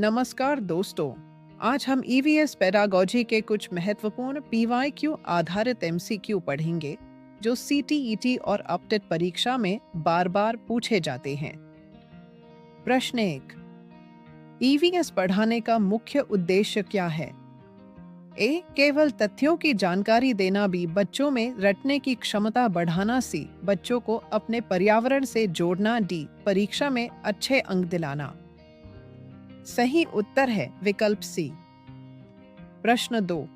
नमस्कार दोस्तों। आज हम ईवीएस पेडागोजी के कुछ महत्वपूर्ण पीवाईक्यू आधारित एमसीक्यू पढ़ेंगे जो सीटीईटी और अपटेट परीक्षा में बार बार पूछे जाते हैं। प्रश्न 1। ईवीएस पढ़ाने का मुख्य उद्देश्य क्या है? ए। केवल तथ्यों की जानकारी देना। बी। बच्चों में रटने की क्षमता बढ़ाना। सी। बच्चों को अपने पर्यावरण से जोड़ना। डी। परीक्षा में अच्छे अंक दिलाना। सही उत्तर है विकल्प सी। प्रश्न 2।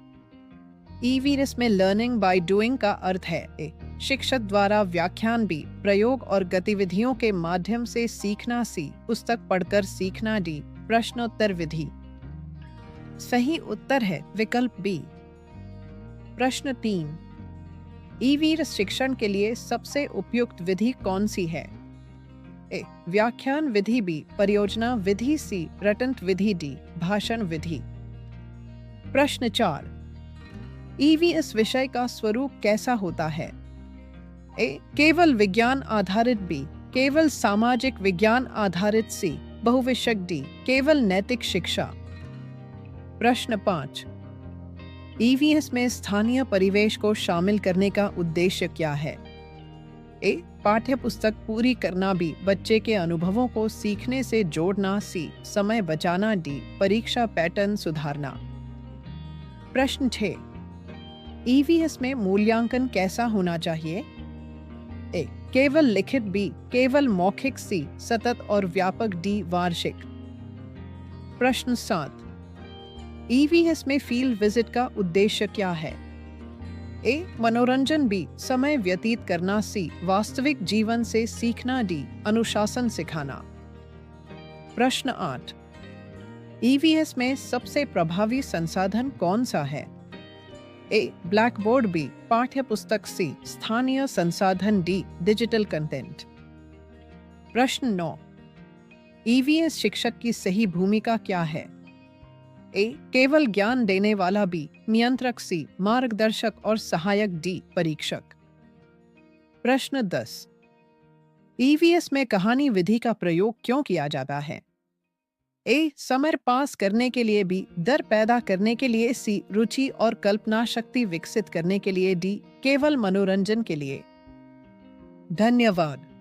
ईवीएस में लर्निंग बाय डूइंग का अर्थ है ए। शिक्षक द्वारा व्याख्यान। बी। प्रयोग और गतिविधियों के माध्यम से सीखना। सी। पुस्तक पढ़कर सीखना। डी। प्रश्नोत्तर विधि। सही उत्तर है विकल्प बी। प्रश्न 3। ईवीएस शिक्षण के लिए सबसे उपयुक्त विधि कौन सी है? ए। व्याख्यान विधि। बी। परियोजना विधि। सी। रटंत विधि। डी। भाषण विधि। प्रश्न 4। ईवीएस विषय का स्वरूप कैसा होता है? ए। केवल विज्ञान आधारित। बी। केवल सामाजिक विज्ञान आधारित। सी। बहुविषयक। डी। केवल नैतिक शिक्षा। प्रश्न 5। ईवीएस में स्थानीय परिवेश को शामिल करने का उद्देश्य क्या है? ए। पाठ्य पुस्तक पूरी करना। बी। बच्चे के अनुभवों को सीखने से जोड़ना। सी। समय बचाना। डी। परीक्षा पैटर्न सुधारना। प्रश्न 6। ईवीएस में मूल्यांकन कैसा होना चाहिए? ए। केवल लिखित। बी। केवल मौखिक। सी। सतत और व्यापक। डी। वार्षिक। प्रश्न 7। ईवीएस में फील्ड विजिट का उद्देश्य क्या है? ए। मनोरंजन। बी। समय व्यतीत करना। सी। वास्तविक जीवन से सीखना। डी। अनुशासन सिखाना। प्रश्न 8। ईवीएस में सबसे प्रभावी संसाधन कौन सा है? ए। Blackboard. बी। पाठ्य पुस्तक। सी। स्थानीय संसाधन। डी। Digital content. प्रश्न 9। ईवीएस शिक्षक की सही भूमिका क्या है? ए। केवल ज्ञान देने वाला। बी। नियंत्रक। सी। मार्गदर्शक और सहायक। डी। परीक्षक। प्रश्न 10। ईवीएस में कहानी विधि का प्रयोग क्यों किया जाता है? ए। समय पास करने के लिए। बी। डर पैदा करने के लिए। सी। रुचि और कल्पना शक्ति विकसित करने के लिए। डी। केवल मनोरंजन के लिए। धन्यवाद।